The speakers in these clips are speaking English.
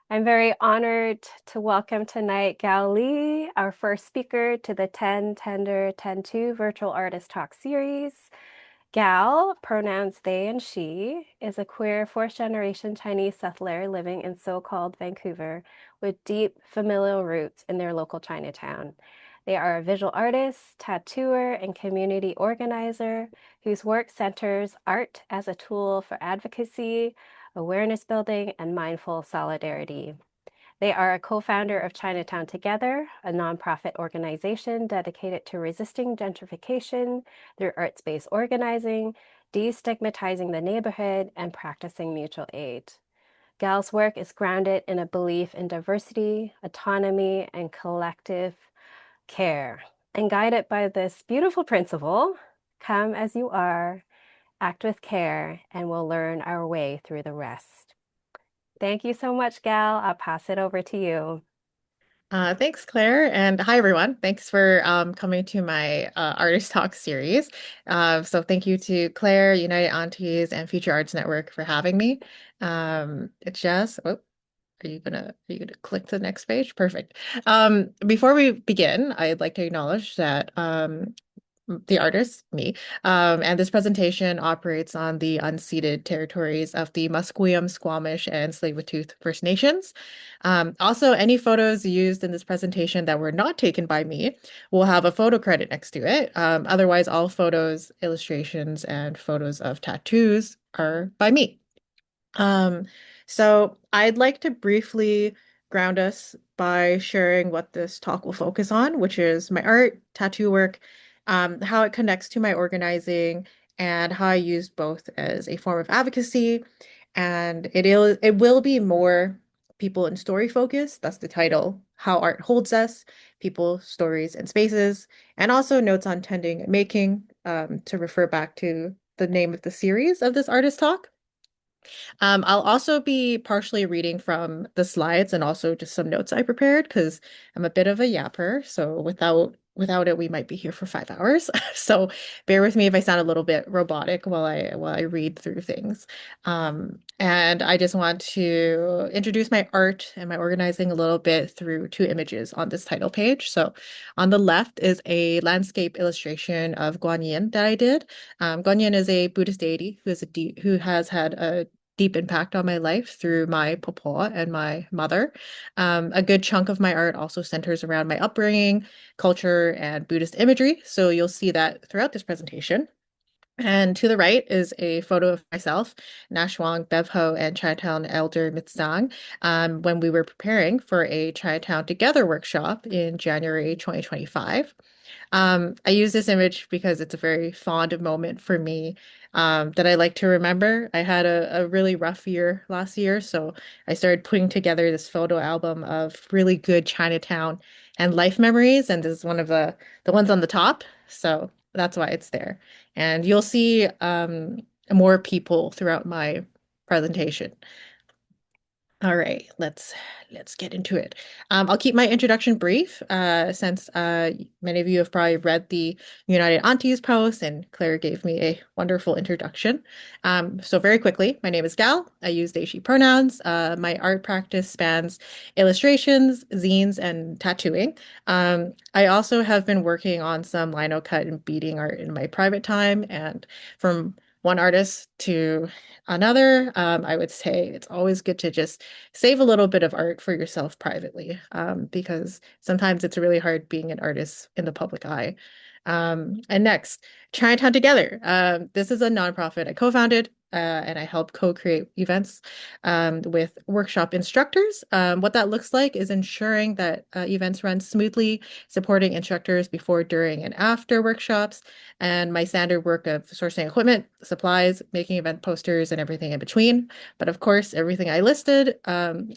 I'm very honored to welcome tonight Gal Lee, our first speaker to the 10 Tender 10-2 Virtual Artist Talk series. Gal, pronouns they and she, is a queer fourth-generation Chinese settler living in so-called Vancouver with deep familial roots in their local Chinatown. They are a visual artist, tattooer, and community organizer whose work centers art as a tool for advocacy, awareness building, and mindful solidarity. They are a co-founder of Chinatown Together, a nonprofit organization dedicated to resisting gentrification through arts-based organizing, destigmatizing the neighborhood, and practicing mutual aid. Gal's work is grounded in a belief in diversity, autonomy, and collective care, and guided by this beautiful principle: come as you are, act with care, and we'll learn our way through the rest. Thank you so much, Gal. I'll pass it over to you. Thanks, Claire, and hi everyone. Thanks for coming to my Artist Talk series. So thank you to Claire, United Aunties, and Future Arts Network for having me. It's just, oh, are you gonna click to the next page? Perfect. Before we begin, I'd like to acknowledge that the artist, me, and this presentation operates on the unceded territories of the Musqueam, Squamish, and Tsleil-Waututh First Nations. Also, any photos used in this presentation that were not taken by me will have a photo credit next to it. Otherwise, all photos, illustrations, and photos of tattoos are by me. Um, so I'd like to briefly ground us by sharing what this talk will focus on, which is my art, tattoo work, how it connects to my organizing, and how I use both as a form of advocacy. And it will be more people and story focused. That's the title, How Art Holds Us, People, Stories, and Spaces, and also notes on tending and making, to refer back to the name of the series of this artist talk. I'll also be partially reading from the slides and also just some notes I prepared because I'm a bit of a yapper. So without it, we might be here for 5 hours. So bear with me if I sound a little bit robotic while I read through things. And I just want to introduce my art and my organizing a little bit through two images on this title page. So on the left is a landscape illustration of Guanyin that I did. Guanyin is a Buddhist deity who has had a deep impact on my life through my papa and my mother. A good chunk of my art also centers around my upbringing, culture, and Buddhist imagery. So you'll see that throughout this presentation. And to the right is a photo of myself, Nashwang, Bevho, and Chinatown Elder Mitsang when we were preparing for a Chinatown Together workshop in January 2025. I use this image because it's a very fond moment for me that I like to remember. I had a really rough year last year, so I started putting together this photo album of really good Chinatown and life memories, and this is one of the ones on the top, so that's why it's there. And you'll see more people throughout my presentation. All right, let's get into it. I'll keep my introduction brief, since many of you have probably read the United Aunties post, and Claire gave me a wonderful introduction. So very quickly, my name is Gal. I use they, she pronouns. My art practice spans illustrations, zines, and tattooing. I also have been working on some lino cut and beading art in my private time, and from one artist to another, I would say it's always good to just save a little bit of art for yourself privately, because sometimes it's really hard being an artist in the public eye. And next, Chinatown Together. This is a nonprofit I co-founded, and I help co-create events with workshop instructors. What that looks like is ensuring that events run smoothly, supporting instructors before, during, and after workshops, and my standard work of sourcing equipment, supplies, making event posters, and everything in between. But of course, everything I listed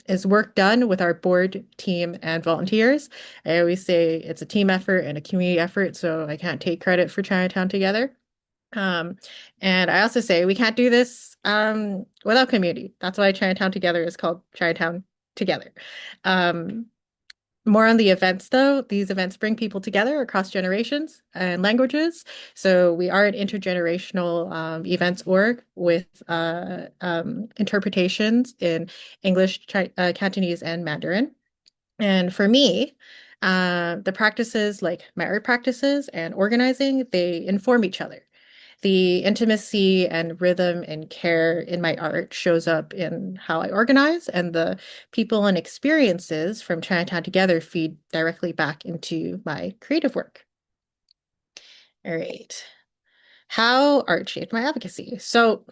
is work done with our board, team, and volunteers. I always say it's a team effort and a community effort, so I can't take credit for Chinatown Together. Um, and I also say we can't do this without community. That's why Chinatown Together is called Chinatown Together. Um, More on the events, though. These events bring people together across generations and languages. So we are an intergenerational events org with interpretations in English, Cantonese, and Mandarin. And for me, the practices like merit practices and organizing, they inform each other. The intimacy and rhythm and care in my art shows up in how I organize, and the people and experiences from Chinatown Together feed directly back into my creative work. All right. How art shaped my advocacy. So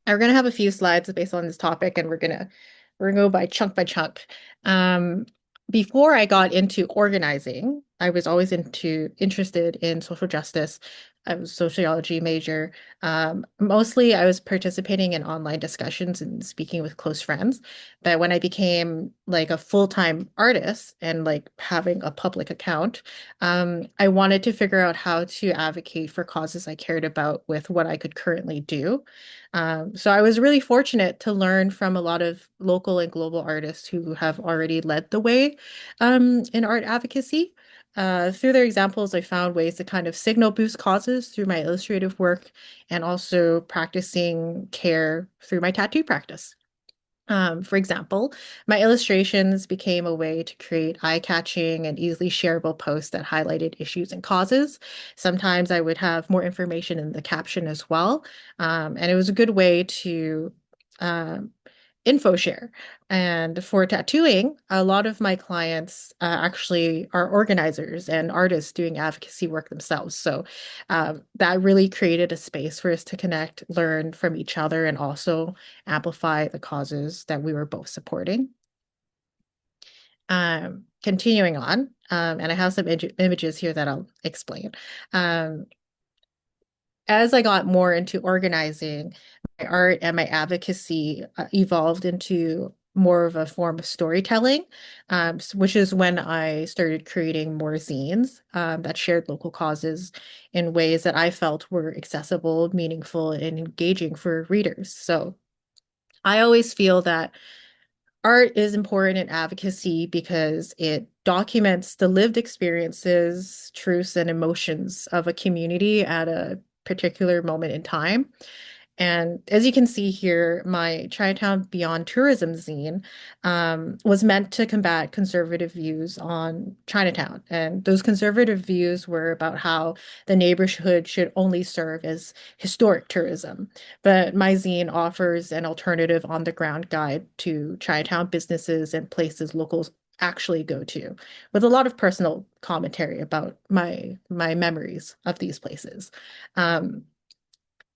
we're gonna have a few slides based on this topic, and we're gonna go by chunk. Um, Before I got into organizing, I was always interested in social justice. I was a sociology major. Mostly, I was participating in online discussions and speaking with close friends. But when I became like a full-time artist and like having a public account, I wanted to figure out how to advocate for causes I cared about with what I could currently do. So I was really fortunate to learn from a lot of local and global artists who have already led the way in art advocacy. Through their examples, I found ways to kind of signal boost causes through my illustrative work and also practicing care through my tattoo practice. For example, my illustrations became a way to create eye-catching and easily shareable posts that highlighted issues and causes. Sometimes I would have more information in the caption as well. And it was a good way to um, info share. And for tattooing, a lot of my clients actually are organizers and artists doing advocacy work themselves. So that really created a space for us to connect, learn from each other, and also amplify the causes that we were both supporting. Continuing on, and I have some images here that I'll explain. Um, as I got more into organizing, my art and my advocacy evolved into more of a form of storytelling, which is when I started creating more zines that shared local causes in ways that I felt were accessible, meaningful, and engaging for readers. So I always feel that art is important in advocacy because it documents the lived experiences, truths, and emotions of a community at a particular moment in time. And as you can see here, my Chinatown Beyond Tourism zine was meant to combat conservative views on Chinatown. And those conservative views were about how the neighborhood should only serve as historic tourism. But my zine offers an alternative on-the-ground guide to Chinatown businesses and places locals actually go to, with a lot of personal commentary about my memories of these places. Um,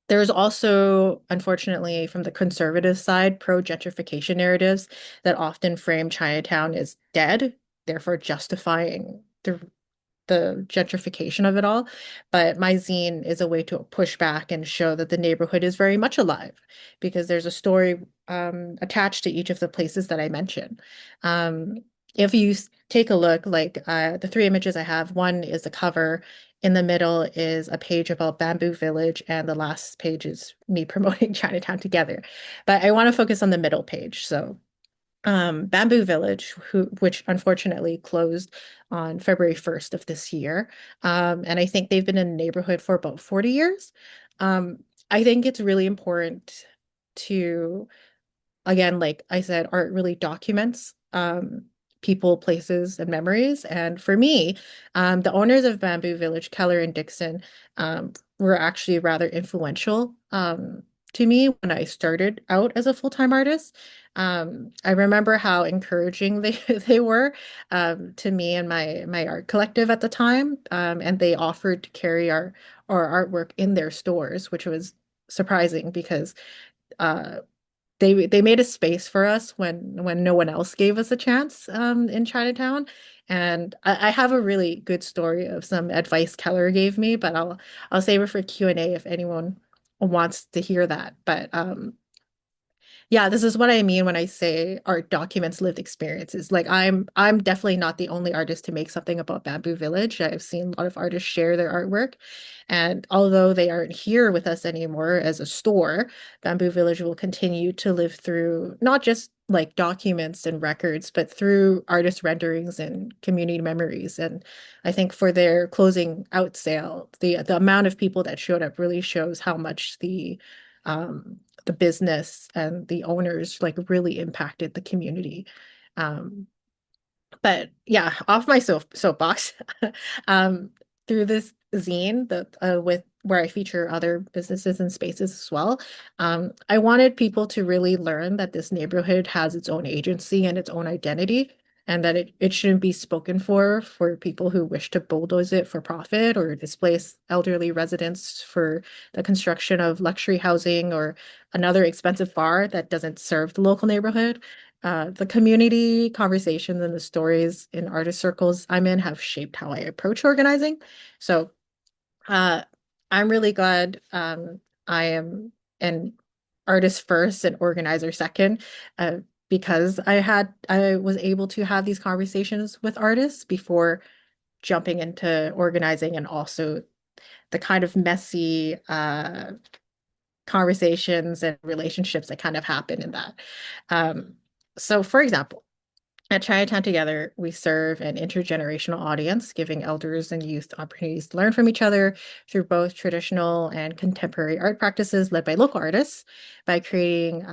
there's also, unfortunately, from the conservative side, pro-gentrification narratives that often frame Chinatown as dead, therefore justifying the gentrification of it all. But my zine is a way to push back and show that the neighborhood is very much alive because there's a story attached to each of the places that I mentioned. Um, if you take a look, like the three images I have, one is a cover. In the middle is a page about Bamboo Village, and the last page is me promoting Chinatown Together. But I want to focus on the middle page. So Bamboo Village, which unfortunately closed on February 1st of this year. And I think they've been in the neighborhood for about 40 years. Um, I think it's really important to, again, like I said, art really documents people, places, and memories. And for me, the owners of Bamboo Village, Keller and Dixon, were actually rather influential to me when I started out as a full-time artist. I remember how encouraging they they were to me and my art collective at the time, and they offered to carry our artwork in their stores, which was surprising because uh, they made a space for us when no one else gave us a chance in Chinatown. And I have a really good story of some advice Keller gave me, but I'll save it for Q&A if anyone wants to hear that. But yeah, this is what I mean when I say art documents lived experiences. Like I'm definitely not the only artist to make something about Bamboo Village. I've seen a lot of artists share their artwork. And although they aren't here with us anymore as a store, Bamboo Village will continue to live through not just like documents and records, but through artist renderings and community memories. And I think for their closing out sale, the amount of people that showed up really shows how much the business and the owners like really impacted the community. Um, but yeah, off my soapbox. um, Through this zine that with where I feature other businesses and spaces as well, I wanted people to really learn that this neighborhood has its own agency and its own identity, and that it shouldn't be spoken for people who wish to bulldoze it for profit or displace elderly residents for the construction of luxury housing or another expensive bar that doesn't serve the local neighborhood. The community conversations and the stories in artist circles I'm in have shaped how I approach organizing. So uh, I'm really glad I am an artist first and organizer second, uh, because I was able to have these conversations with artists before jumping into organizing and also the kind of messy conversations and relationships that kind of happen in that. Um, so, for example, at Chinatown Together, we serve an intergenerational audience, giving elders and youth opportunities to learn from each other through both traditional and contemporary art practices led by local artists. By creating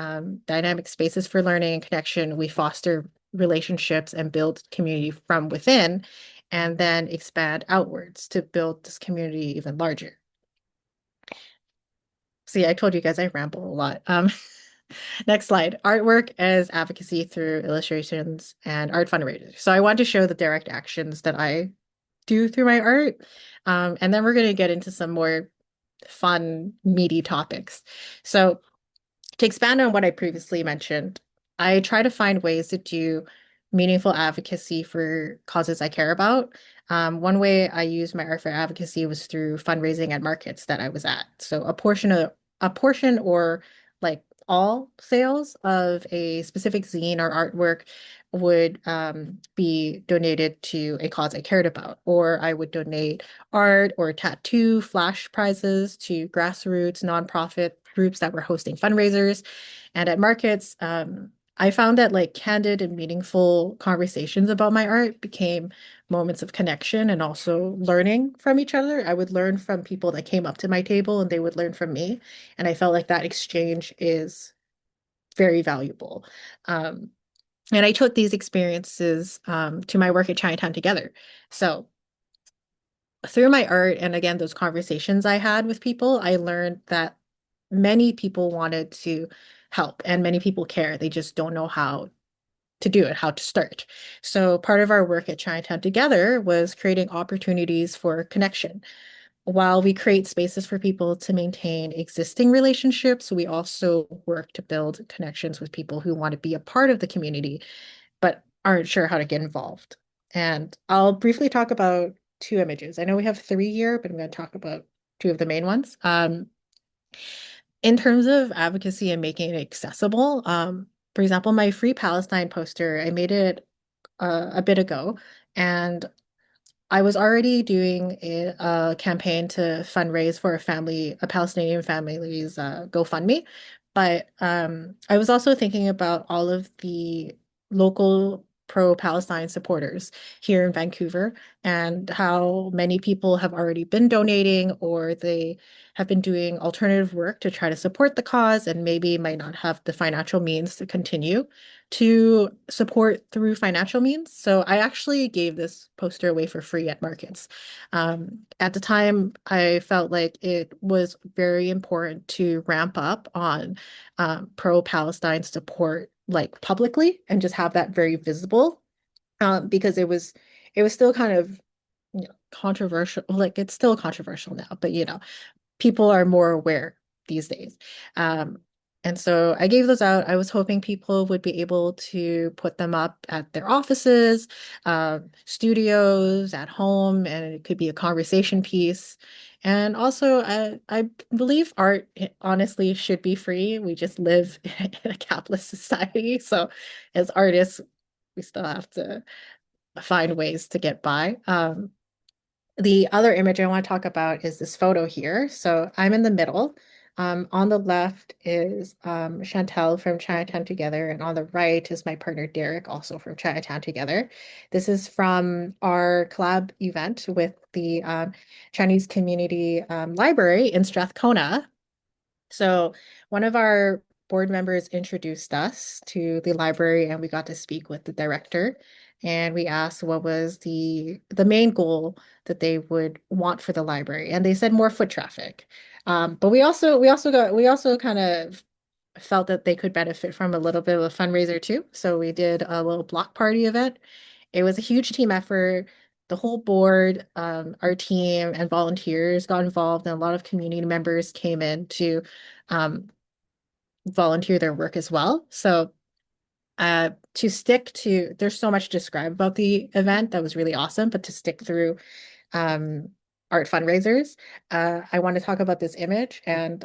dynamic spaces for learning and connection, we foster relationships and build community from within, and then expand outwards to build this community even larger. See, I told you guys I ramble a lot. Next slide. Artwork as advocacy through illustrations and art fundraisers. So I want to show the direct actions that I do through my art. And then we're going to get into some more fun, meaty topics. So to expand on what I previously mentioned, I try to find ways to do meaningful advocacy for causes I care about. One way I used my art for advocacy was through fundraising at markets that I was at. So a portion or like all sales of a specific zine or artwork would be donated to a cause I cared about, or I would donate art or tattoo flash prizes to grassroots nonprofit groups that were hosting fundraisers. And at markets, I found that like candid and meaningful conversations about my art became moments of connection and also learning from each other. I would learn from people that came up to my table and they would learn from me. And I felt like that exchange is very valuable. Um, and I took these experiences to my work at Chinatown Together. So through my art and again, those conversations I had with people, I learned that many people wanted to help and many people care. They just don't know how to do it, how to start. So part of our work at Chinatown Together was creating opportunities for connection. While we create spaces for people to maintain existing relationships, we also work to build connections with people who want to be a part of the community but aren't sure how to get involved. And I'll briefly talk about two images. I know we have three here, but I'm going to talk about two of the main ones. In terms of advocacy and making it accessible, for example, my Free Palestine poster, I made it a bit ago, and I was already doing a campaign to fundraise for a Palestinian family's GoFundMe. But I was also thinking about all of the local pro-Palestine supporters here in Vancouver and how many people have already been donating or they have been doing alternative work to try to support the cause and maybe might not have the financial means to continue to support through financial means. So I actually gave this poster away for free at markets. At the time, I felt like it was very important to ramp up on pro-Palestine support like publicly and just have that very visible because it was still kind of controversial. Like it's still controversial now, but people are more aware these days. Um, and so I gave those out. I was hoping people would be able to put them up at their offices, studios, at home, and it could be a conversation piece. And also, I believe art honestly should be free. We just live in a capitalist society. So as artists, we still have to find ways to get by. The other image I want to talk about is this photo here. So I'm in the middle. On the left is Chantel from Chinatown Together, and on the right is my partner Derek, also from Chinatown Together. This is from our collab event with the Chinese Community Library in Strathcona. So one of our board members introduced us to the library, and we got to speak with the director. And we asked what was the main goal that they would want for the library, and they said more foot traffic. But we also kind of felt that they could benefit from a little bit of a fundraiser too. So we did a little block party event. It was a huge team effort. The whole board, our team and volunteers got involved, and a lot of community members came in to um, volunteer their work as well. So to stick to, there's so much to describe about the event that was really awesome, but to stick through um, art fundraisers, I want to talk about this image. And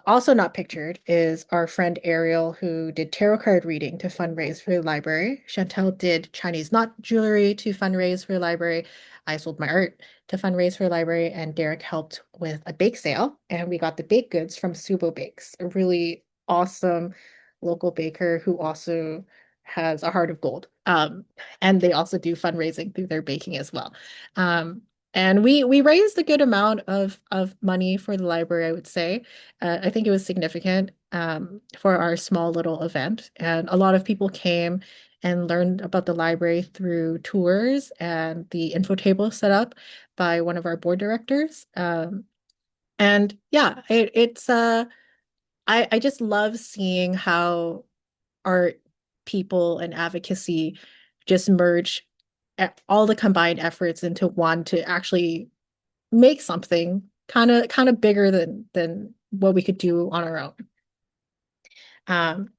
also not pictured is our friend Ariel, who did tarot card reading to fundraise for the library. Chantel did Chinese knot jewelry to fundraise for the library. I sold my art to fundraise for the library, and Derek helped with a bake sale. And we got the baked goods from Subo Bakes, a really awesome local baker who also has a heart of gold. And they also do fundraising through their baking as well. Um, and we raised a good amount of money for the library, I would say. I think it was significant for our small little event. And a lot of people came and learned about the library through tours and the info table set up by one of our board directors. And yeah, I just love seeing how art, people, and advocacy just merge all the combined efforts into one to actually make something kind of bigger than what we could do on our own. Um,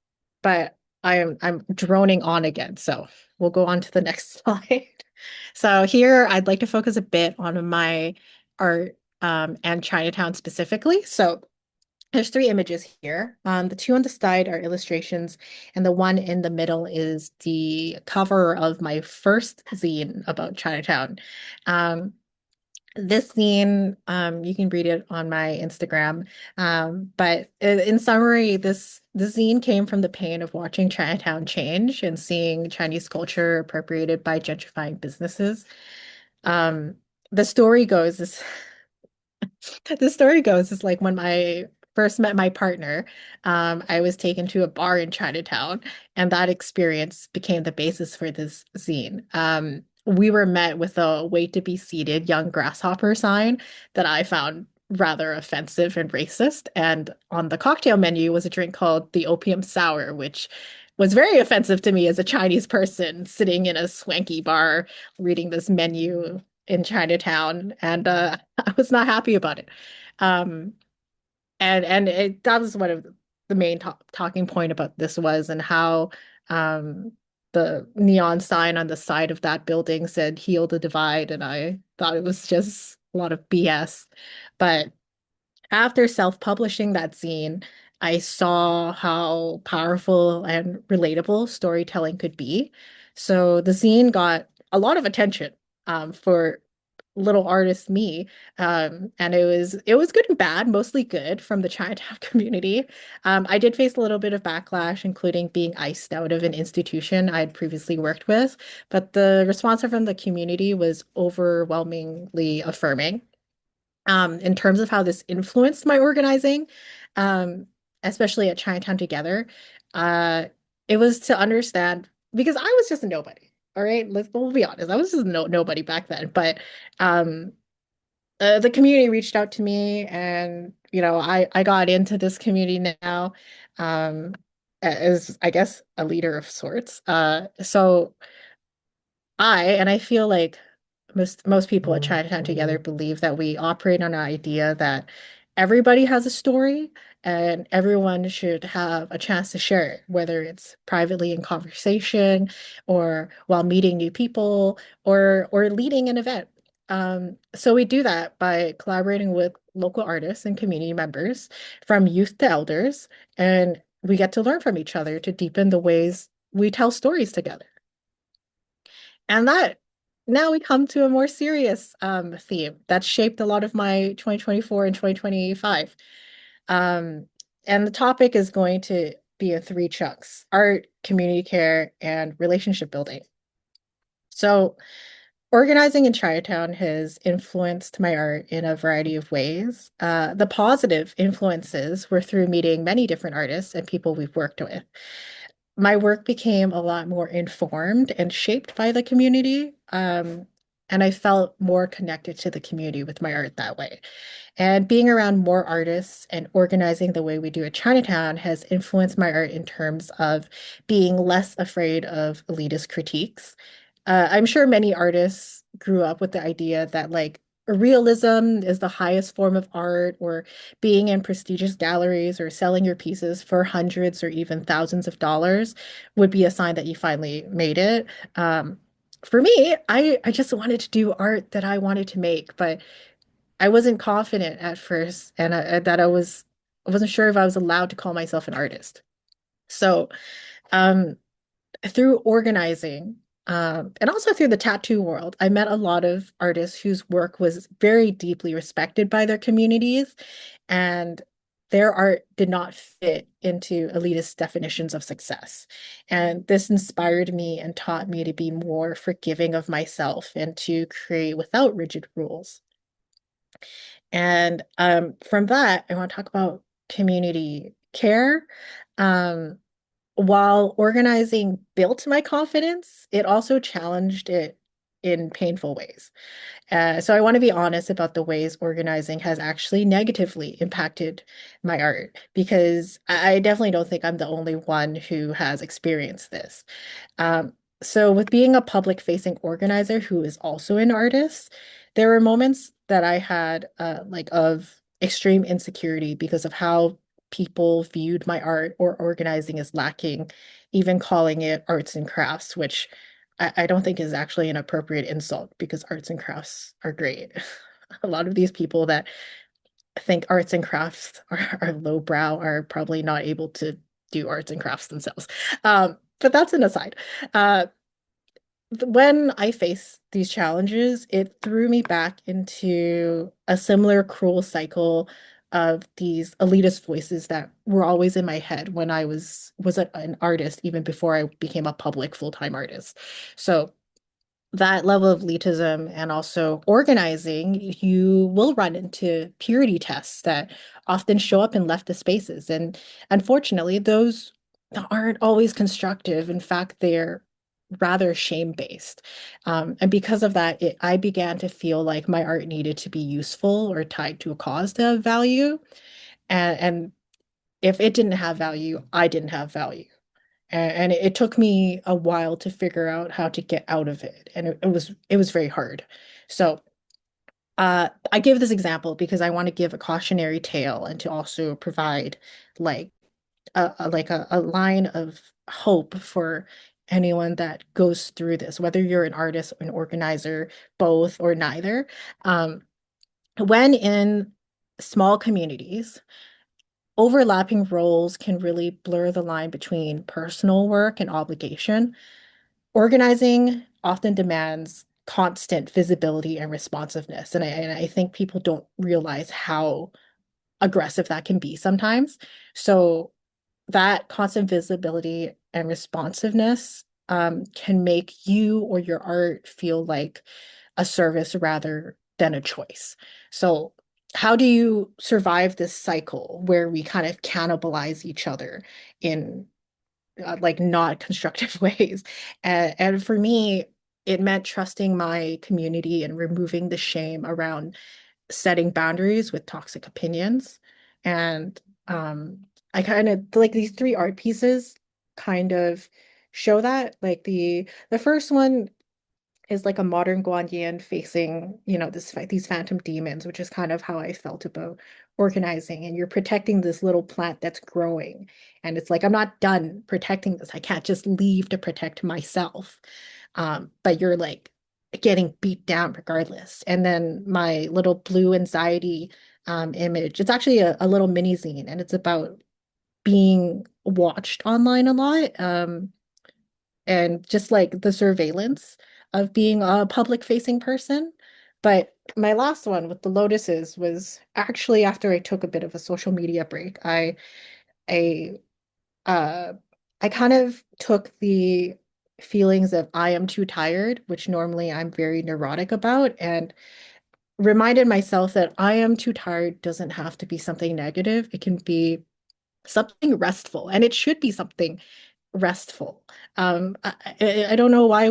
but I'm droning on again, so we'll go on to the next slide. So here I'd like to focus a bit on my art and Chinatown specifically. So there's three images here. The two on the side are illustrations, and the one in the middle is the cover of my first zine about Chinatown. Um, this zine, you can read it on my Instagram. But in summary, this zine came from the pain of watching Chinatown change and seeing Chinese culture appropriated by gentrifying businesses. Um, the story goes is the story goes is like when I first met my partner, I was taken to a bar in Chinatown, and that experience became the basis for this zine. We were met with a wait to be seated young grasshopper sign that I found rather offensive and racist. And on the cocktail menu was a drink called the Opium Sour, which was very offensive to me as a Chinese person sitting in a swanky bar reading this menu in Chinatown, and I was not happy about it. Um, that was one of the main talking point about this was, and how um, the neon sign on the side of that building said "Heal the Divide," and I thought it was just a lot of BS. But after self-publishing that zine, I saw how powerful and relatable storytelling could be. So the zine got a lot of attention for little artist me. And it was good and bad, mostly good from the Chinatown community. I did face a little bit of backlash, including being iced out of an institution I had previously worked with, but the response from the community was overwhelmingly affirming in terms of how this influenced my organizing, um, especially at Chinatown Together. Uh, it was to understand because I was just a nobody. All right, we'll be honest. I was just nobody back then. But um, the community reached out to me, and I got into this community now, um, as I guess a leader of sorts. So I feel like most people at Chinatown Together believe that we operate on an idea that everybody has a story and everyone should have a chance to share it, whether it's privately in conversation or while meeting new people or leading an event. So we do that by collaborating with local artists and community members from youth to elders, and we get to learn from each other to deepen the ways we tell stories together. And now we come to a more serious theme that shaped a lot of my 2024 and 2025. Um, and the topic is going to be in three chunks: art, community care, and relationship building. So, organizing in Chinatown has influenced my art in a variety of ways. The positive influences were through meeting many different artists and people we've worked with. My work became a lot more informed and shaped by the community. And I felt more connected to the community with my art that way. And being around more artists and organizing the way we do at Chinatown has influenced my art in terms of being less afraid of elitist critiques. I'm sure many artists grew up with the idea that like realism is the highest form of art, or being in prestigious galleries or selling your pieces for hundreds or even thousands of dollars would be a sign that you finally made it. For me, I just wanted to do art that I wanted to make, but I wasn't confident at first, and I wasn't sure if I was allowed to call myself an artist. So, um, through organizing, and also through the tattoo world, I met a lot of artists whose work was very deeply respected by their communities, and their art did not fit into elitist definitions of success. And this inspired me and taught me to be more forgiving of myself and to create without rigid rules. And from that, I want to talk about community care. Um, while organizing built my confidence, it also challenged it in painful ways. So I want to be honest about the ways organizing has actually negatively impacted my art, because I definitely don't think I'm the only one who has experienced this. Um, so with being a public facing organizer who is also an artist, there were moments that I had like of extreme insecurity because of how people viewed my art or organizing as lacking, even calling it arts and crafts, which I don't think is actually an appropriate insult, because arts and crafts are great. A lot of these people that think arts and crafts are lowbrow are probably not able to do arts and crafts themselves. But that's an aside. Uh, when I faced these challenges, it threw me back into a similar cruel cycle of these elitist voices that were always in my head when I was an artist, even before I became a public full-time artist. So that level of elitism and also organizing, you will run into purity tests that often show up in leftist spaces. And unfortunately, those aren't always constructive. In fact, they're rather shame-based. And because of that, I began to feel like my art needed to be useful or tied to a cause to have value. And if it didn't have value, I didn't have value. And it took me a while to figure out how to get out of it. And it was very hard. So I give this example because I want to give a cautionary tale and to also provide like a line of hope for anyone that goes through this, whether you're an artist, an organizer, both, or neither. Um, when in small communities, overlapping roles can really blur the line between personal work and obligation. Organizing often demands constant visibility and responsiveness. And I think people don't realize how aggressive that can be sometimes. So that constant visibility and responsiveness can make you or your art feel like a service rather than a choice. So how do you survive this cycle where we kind of cannibalize each other in like not constructive ways? And for me, it meant trusting my community and removing the shame around setting boundaries with toxic opinions. And um, I kind of like these three art pieces kind of show that. Like the first one is like a modern Guanyin facing, these phantom demons, which is kind of how I felt about organizing. And you're protecting this little plant that's growing. And it's like, I'm not done protecting this. I can't just leave to protect myself. But you're like getting beat down regardless. And then my little blue anxiety image, it's actually a little mini zine, and it's about being watched online a lot. And just like the surveillance of being a public-facing person. But my last one with the lotuses was actually after I took a bit of a social media break. I uh I kind of took the feelings of I am too tired, which normally I'm very neurotic about, and reminded myself that I am too tired doesn't have to be something negative. It can be something restful, and it should be something restful. I don't know why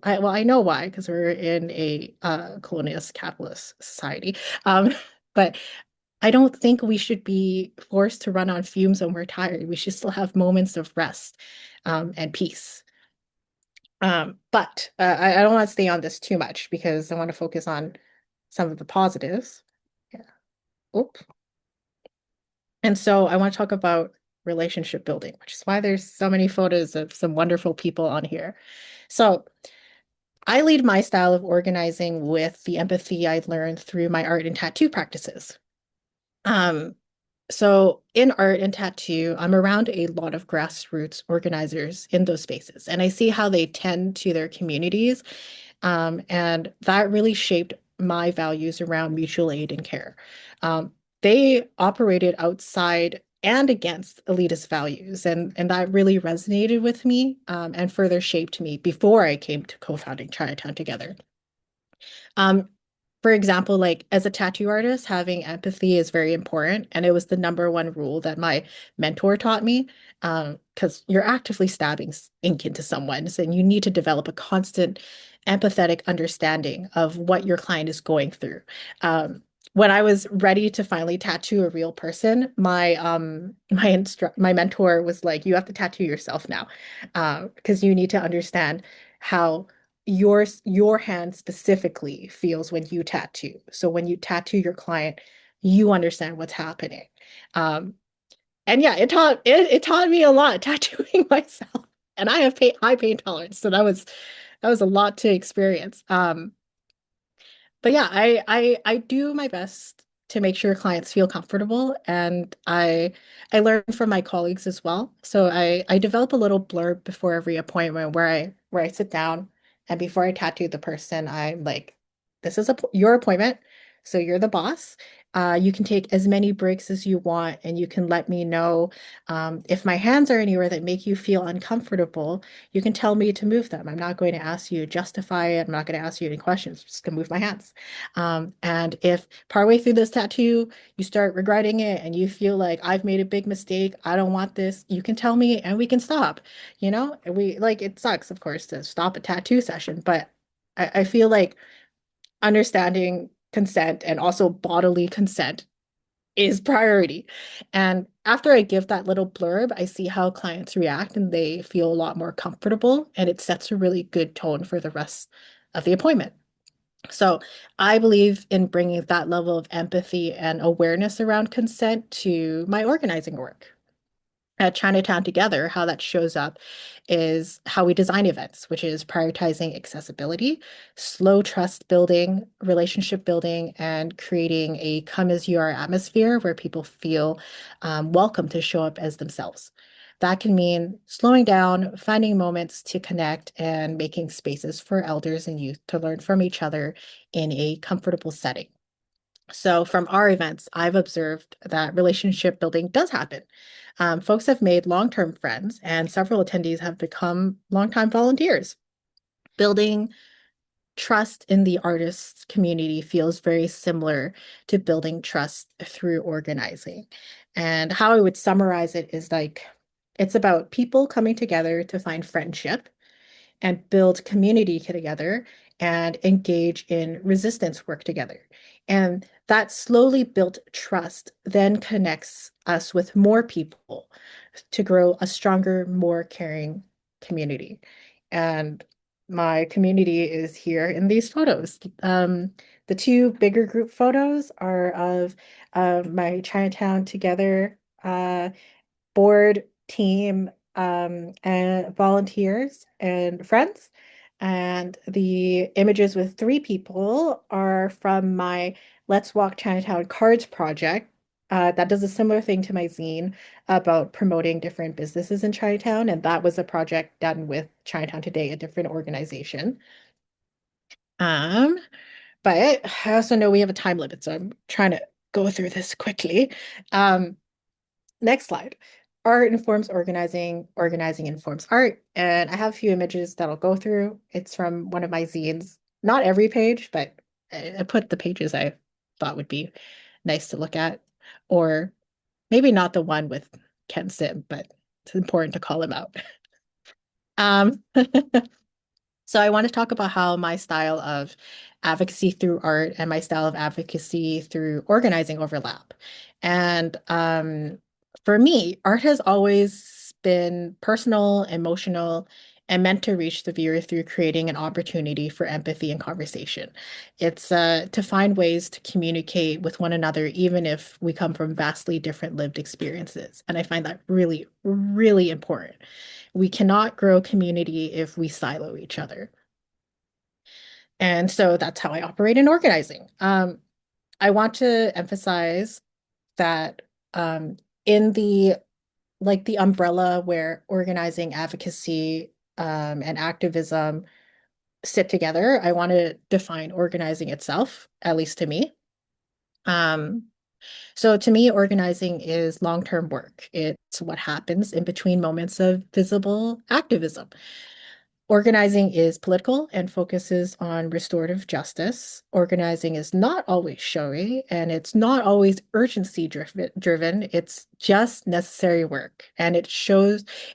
I know why, because we're in a colonialist capitalist society. Um, but I don't think we should be forced to run on fumes when we're tired. We should still have moments of rest, and peace. But I don't want to stay on this too much because I want to focus on some of the positives. Yeah. Oop. And so I want to talk about relationship building, which is why there's so many photos of some wonderful people on here. So I lead my style of organizing with the empathy I learned through my art and tattoo practices. Um, so in art and tattoo, I'm around a lot of grassroots organizers in those spaces, and I see how they tend to their communities. And that really shaped my values around mutual aid and care. Um, they operated outside and against elitist values, and that really resonated with me, and further shaped me before I came to co-founding Chinatown together. Um, for example, like as a tattoo artist, having empathy is very important. And it was the number one rule that my mentor taught me. Because you're actively stabbing ink into someone, so you need to develop a constant empathetic understanding of what your client is going through. When I was ready to finally tattoo a real person, my mentor was like, "You have to tattoo yourself now, because you need to understand how." Your hand specifically feels when you tattoo. So when you tattoo your client, you understand what's happening. Um, and yeah, it taught me a lot tattooing myself. And I have high pain tolerance, so that was a lot to experience. But yeah, I do my best to make sure clients feel comfortable, and I learn from my colleagues as well. So I develop a little blurb before every appointment where I sit down, and before I tattoo the person, I'm like, this is your appointment, so you're the boss. You can take as many breaks as you want, and you can let me know, if my hands are anywhere that make you feel uncomfortable. You can tell me to move them. I'm not going to ask you to justify it. I'm not going to ask you any questions. I'm just going to move my hands. And if partway through this tattoo, you start regretting it and you feel like I've made a big mistake, I don't want this, you can tell me and we can stop. It sucks, of course, to stop a tattoo session, but I feel like understanding consent and also bodily consent is priority. And after I give that little blurb, I see how clients react and they feel a lot more comfortable, and it sets a really good tone for the rest of the appointment. So I believe in bringing that level of empathy and awareness around consent to my organizing work. At Chinatown Together, how that shows up is how we design events, which is prioritizing accessibility, slow trust building, relationship building, and creating a come as you are atmosphere where people feel welcome to show up as themselves. That can mean slowing down, finding moments to connect, and making spaces for elders and youth to learn from each other in a comfortable setting. So, from our events, I've observed that relationship building does happen. Folks have made long-term friends, and several attendees have become longtime volunteers. Building trust in the artist community feels very similar to building trust through organizing. And how I would summarize it is like it's about people coming together to find friendship and build community together and engage in resistance work together. And that slowly built trust then connects us with more people to grow a stronger, more caring community. And my community is here in these photos. The two bigger group photos are of my Chinatown Together board, team, and volunteers and friends. And the images with three people are from my Let's Walk Chinatown Cards project. that does a similar thing to my zine about promoting different businesses in Chinatown. And that was a project done with Chinatown Today, a different organization. Um, but I also know we have a time limit, so I'm trying to go through this quickly. Um, Next slide. Art informs organizing, organizing informs art. And I have a few images that I'll go through. It's from one of my zines. Not every page, but I put the pages I thought would be nice to look at. Or maybe not the one with Ken Sim, but it's important to call him out. Um, So I want to talk about how my style of advocacy through art and my style of advocacy through organizing overlap. And for me, art has always been personal, emotional, and meant to reach the viewer through creating an opportunity for empathy and conversation. It's to find ways to communicate with one another, even if we come from vastly different lived experiences. And I find that really, really important. We cannot grow community if we silo each other. And so that's how I operate in organizing. I want to emphasize that in the like the umbrella where organizing, advocacy, and activism sit together, I want to define organizing itself, at least to me. Um, so to me, organizing is long-term work. It's what happens in between moments of visible activism. Organizing is political and focuses on restorative justice. Organizing is not always showy and it's not always urgency driven. It's just necessary work. And it's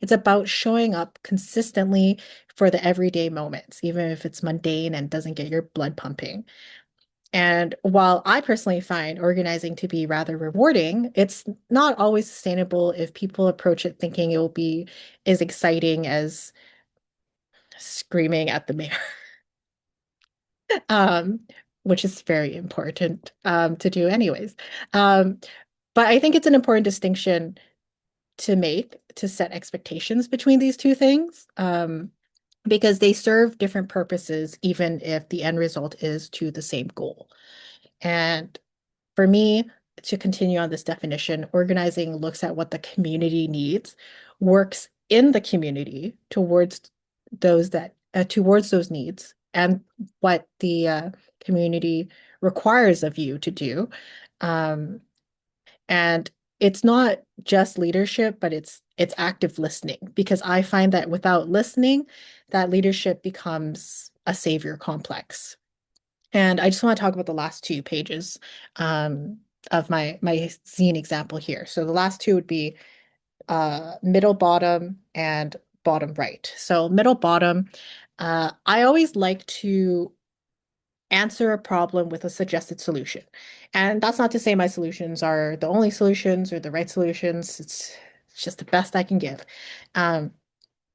about showing up consistently for the everyday moments, even if it's mundane and doesn't get your blood pumping. And while I personally find organizing to be rather rewarding, it's not always sustainable if people approach it thinking it will be as exciting as screaming at the mayor, um, which is very important to do anyways. Um, but I think it's an important distinction to make to set expectations between these two things because they serve different purposes, even if the end result is to the same goal. And for me, to continue on this definition, organizing looks at what the community needs, works in the community towards those needs, and what the community requires of you to do. Um, and it's not just leadership, but it's active listening because I find that without listening, that leadership becomes a savior complex. And I just want to talk about the last two pages of my zine example here. So the last two would be middle bottom and bottom right. So middle bottom, I always like to answer a problem with a suggested solution. And that's not to say my solutions are the only solutions or the right solutions. It's just the best I can give. Um,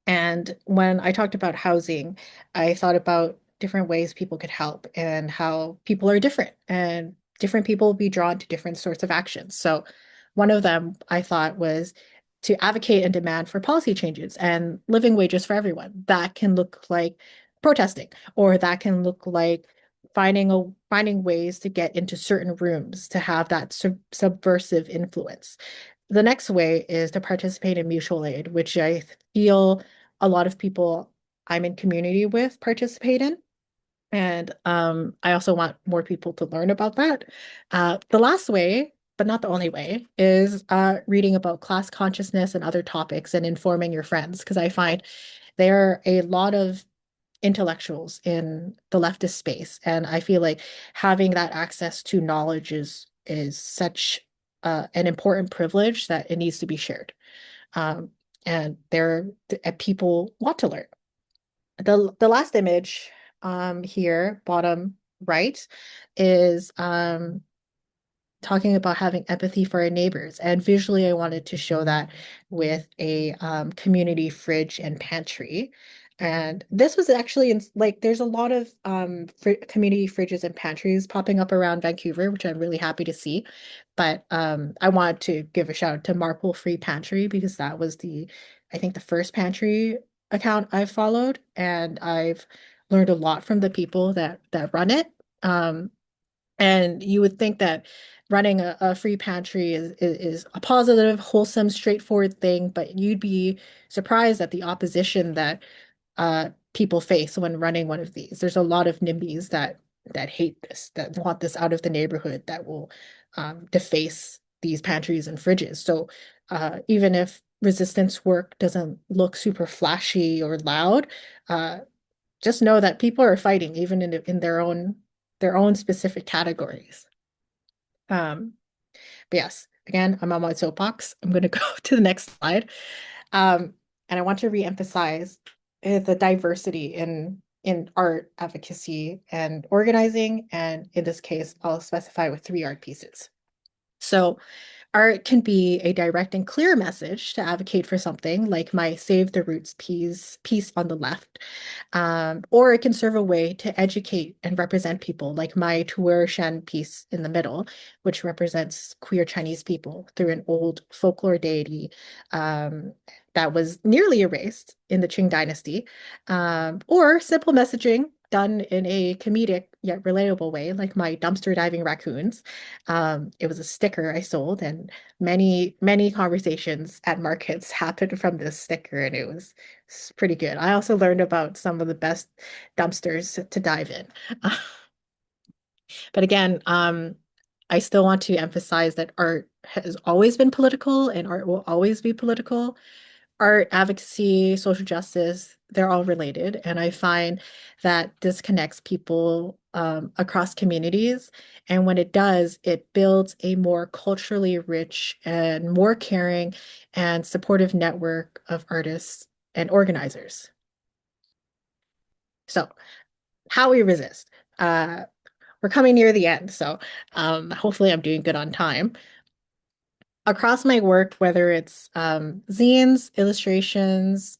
and when I talked about housing, I thought about different ways people could help and how people are different and different people will be drawn to different sorts of actions. So one of them I thought was to advocate and demand for policy changes and living wages for everyone. That can look like protesting, or that can look like finding ways to get into certain rooms to have that subversive influence. The next way is to participate in mutual aid, which I feel a lot of people I'm in community with participate in. And I also want more people to learn about that. The last way, but not the only way, is reading about class consciousness and other topics and informing your friends, because I find there are a lot of intellectuals in the leftist space, and I feel like having that access to knowledge is such an important privilege that it needs to be shared. Um, and people want to learn. The last image here, bottom right, is talking about having empathy for our neighbors. And visually, I wanted to show that with a community fridge and pantry. And this was actually there's a lot of community fridges and pantries popping up around Vancouver, which I'm really happy to see. But I wanted to give a shout out to Marple Free Pantry because that was I think the first pantry account I've followed, and I've learned a lot from the people that run it. Um, And you would think that running a free pantry is a positive, wholesome, straightforward thing, but you'd be surprised at the opposition that people face when running one of these. There's a lot of NIMBYs that hate this, that want this out of the neighborhood, that will deface these pantries and fridges. So even if resistance work doesn't look super flashy or loud, uh, just know that people are fighting even in their own specific categories. Um, but yes, again, I'm on my soapbox. I'm going to go to the next slide. Um, and I want to reemphasize the diversity in art advocacy and organizing. And in this case, I'll specify with three art pieces. So art can be a direct and clear message to advocate for something, like my Save the Roots piece on the left. Or it can serve a way to educate and represent people, like my Tuer Shen piece in the middle, which represents queer Chinese people through an old folklore deity um, that was nearly erased in the Qing Dynasty. Or simple messaging done in a comedic yet relatable way, like my dumpster diving raccoons. It was a sticker I sold, and many conversations at markets happened from this sticker, and it's pretty good. I also learned about some of the best dumpsters to dive in. But again, I still want to emphasize that art has always been political and art will always be political. Art, advocacy, social justice, they're all related. And I find that this connects people across communities. And when it does, it builds a more culturally rich and more caring and supportive network of artists and organizers. So, how we resist. Uh, we're coming near the end, so hopefully I'm doing good on time. Across my work, whether it's zines, illustrations,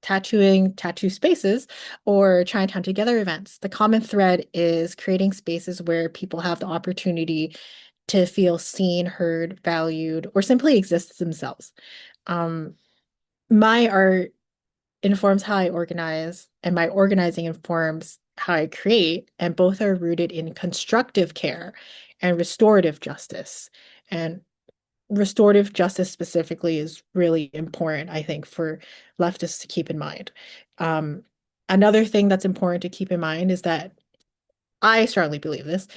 tattooing, tattoo spaces, or Chinatown Together events, the common thread is creating spaces where people have the opportunity to feel seen, heard, valued, or simply exist as themselves. Um, my art informs how I organize, and my organizing informs how I create, and both are rooted in constructive care and restorative justice. And restorative justice specifically is really important, I think, for leftists to keep in mind. Um, Another thing that's important to keep in mind is that I strongly believe this.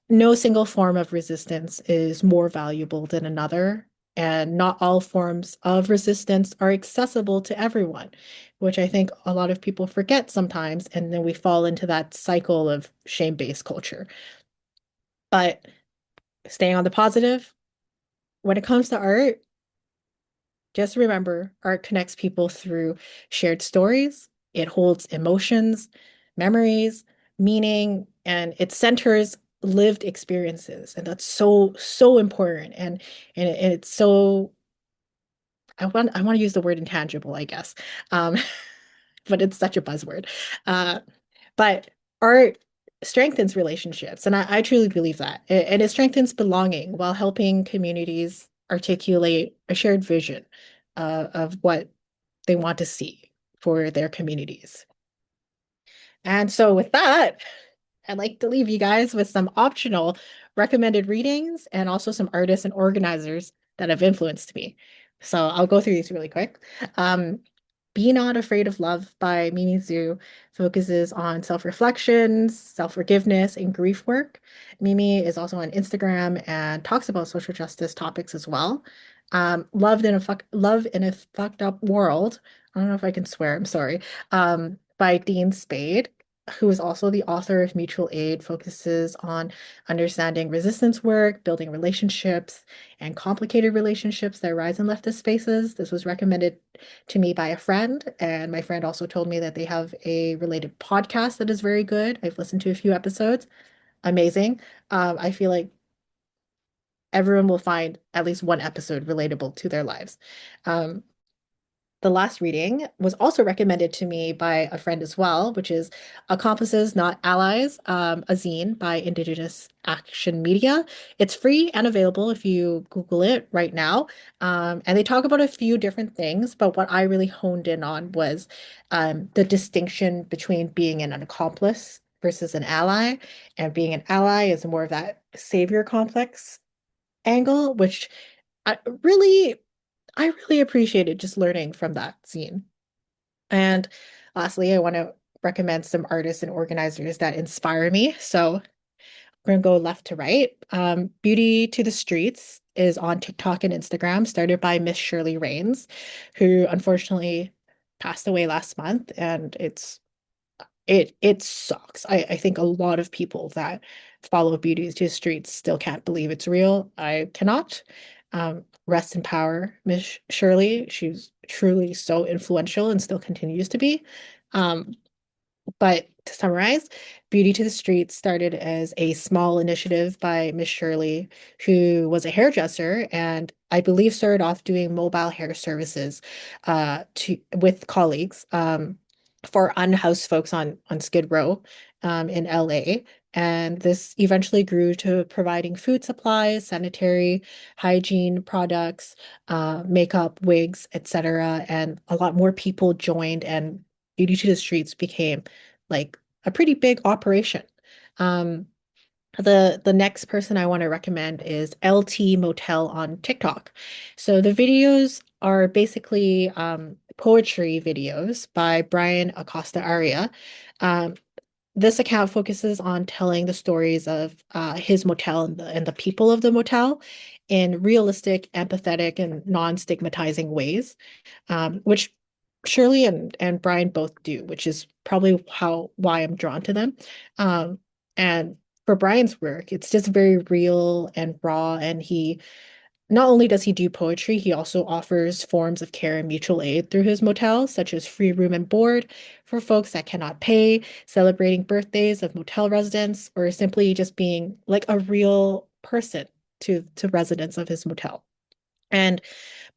No single form of resistance is more valuable than another, and not all forms of resistance are accessible to everyone, which I think a lot of people forget sometimes, and then we fall into that cycle of shame-based culture. But staying on the positive, when it comes to art, just remember, art connects people through shared stories. It holds emotions, memories, meaning, and it centers lived experiences. And that's so important. And it's so I want to use the word intangible, I guess. Um, but it's such a buzzword. Uh, but art strengthens relationships, and I truly believe that. And it strengthens belonging while helping communities articulate a shared vision of what they want to see for their communities. And so, with that, I'd like to leave you guys with some optional recommended readings and also some artists and organizers that have influenced me. So, I'll go through these really quick. Um, Be Not Afraid of Love by Mimi Zhu focuses on self-reflections, self-forgiveness, and grief work. Mimi is also on Instagram and talks about social justice topics as well. Love in a Fucked Up World. I don't know if I can swear, I'm sorry. By Dean Spade, who is also the author of Mutual Aid, focuses on understanding resistance work, building relationships, and complicated relationships that arise in leftist spaces. This was recommended to me by a friend, and my friend also told me that they have a related podcast that is very good. I've listened to a few episodes. Amazing. I feel like everyone will find at least one episode relatable to their lives. Um, the last reading was also recommended to me by a friend as well, which is Accomplices Not Allies, a zine by Indigenous Action Media. It's free and available if you Google it right now. And they talk about a few different things, but what I really honed in on was the distinction between being an accomplice versus an ally. And being an ally is more of that savior complex angle, which I really I really appreciated just learning from that scene. And lastly, I want to recommend some artists and organizers that inspire me. So we're gonna go left to right. Beauty to the Streets is on TikTok and Instagram, started by Miss Shirley Rains, who unfortunately passed away last month, and it sucks. I think a lot of people that follow Beauty to the Streets still can't believe it's real. I cannot. Rest in power, Miss Shirley. She's truly so influential and still continues to be. Um, but to summarize, Beauty to the Streets started as a small initiative by Miss Shirley, who was a hairdresser and I believe started off doing mobile hair services to with colleagues for unhoused folks on Skid Row in LA. And this eventually grew to providing food supplies, sanitary hygiene products, makeup, wigs, etc. And a lot more people joined, and Beauty to the Streets became like a pretty big operation. Um, the next person I want to recommend is LT Motel on TikTok. So the videos are basically poetry videos by Brian Acosta Aria. Um, this account focuses on telling the stories of his motel and the people of the motel in realistic, empathetic, and non-stigmatizing ways, which Shirley and Brian both do, which is probably how why I'm drawn to them. And for Brian's work, it's just very real and raw, and he not only does he do poetry, he also offers forms of care and mutual aid through his motel, such as free room and board for folks that cannot pay, celebrating birthdays of motel residents, or simply just being like a real person to residents of his motel. And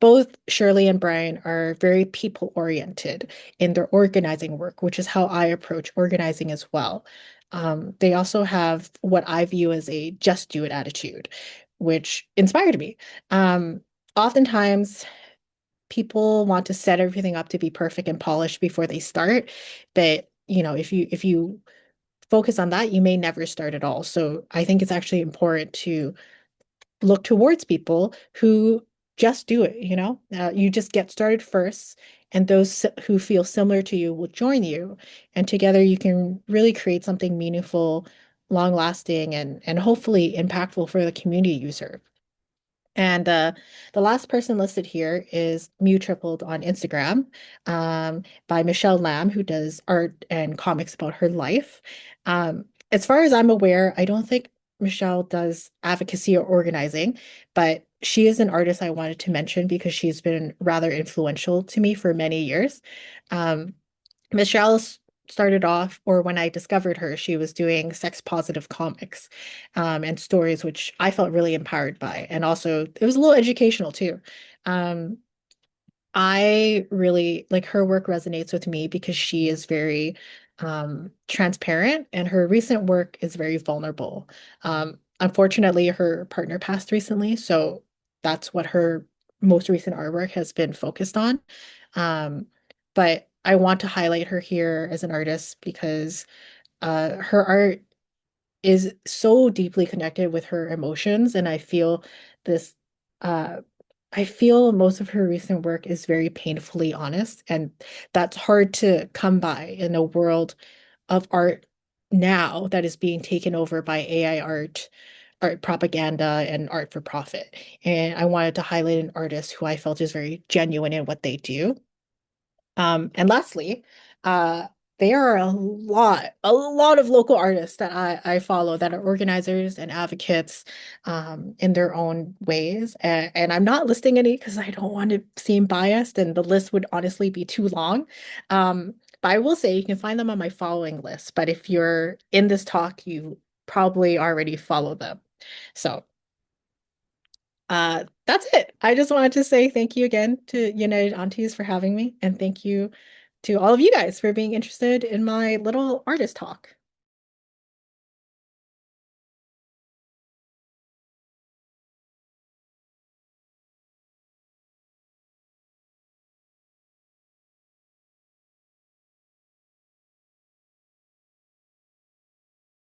both Shirley and Brian are very people oriented in their organizing work, which is how I approach organizing as well. They also have what I view as a just do it attitude, which inspired me. Um, Oftentimes, people want to set everything up to be perfect and polished before they start, but if you focus on that, you may never start at all. So I think it's actually important to look towards people who just do it, you know? You just get started first, and those who feel similar to you will join you. And together you can really create something meaningful, long lasting, and hopefully impactful for the community you serve. And the last person listed here is Mew Tripled on Instagram, by Michelle Lamb, who does art and comics about her life. As far as I'm aware, I don't think Michelle does advocacy or organizing, but she is an artist I wanted to mention because she's been rather influential to me for many years. Um, Michelle started off, or when I discovered her, she was doing sex positive comics and stories, which I felt really empowered by. And also, it was a little educational too. Um, I really like her work resonates with me because she is very transparent and her recent work is very vulnerable. Unfortunately, her partner passed recently, so that's what her most recent artwork has been focused on. Um, but I want to highlight her here as an artist because her art is so deeply connected with her emotions, and this uh I feel most of her recent work is very painfully honest, and that's hard to come by in a world of art now that is being taken over by AI art, art propaganda, and art for profit. And I wanted to highlight an artist who I felt is very genuine in what they do. And lastly, uh, there are a lot of local artists that I follow that are organizers and advocates in their own ways. And I'm not listing any because I don't want to seem biased, and the list would honestly be too long. But I will say you can find them on my following list. But if you're in this talk, you probably already follow them. So that's it. I just wanted to say thank you again to United Aunties for having me, and thank you to all of you guys for being interested in my little artist talk.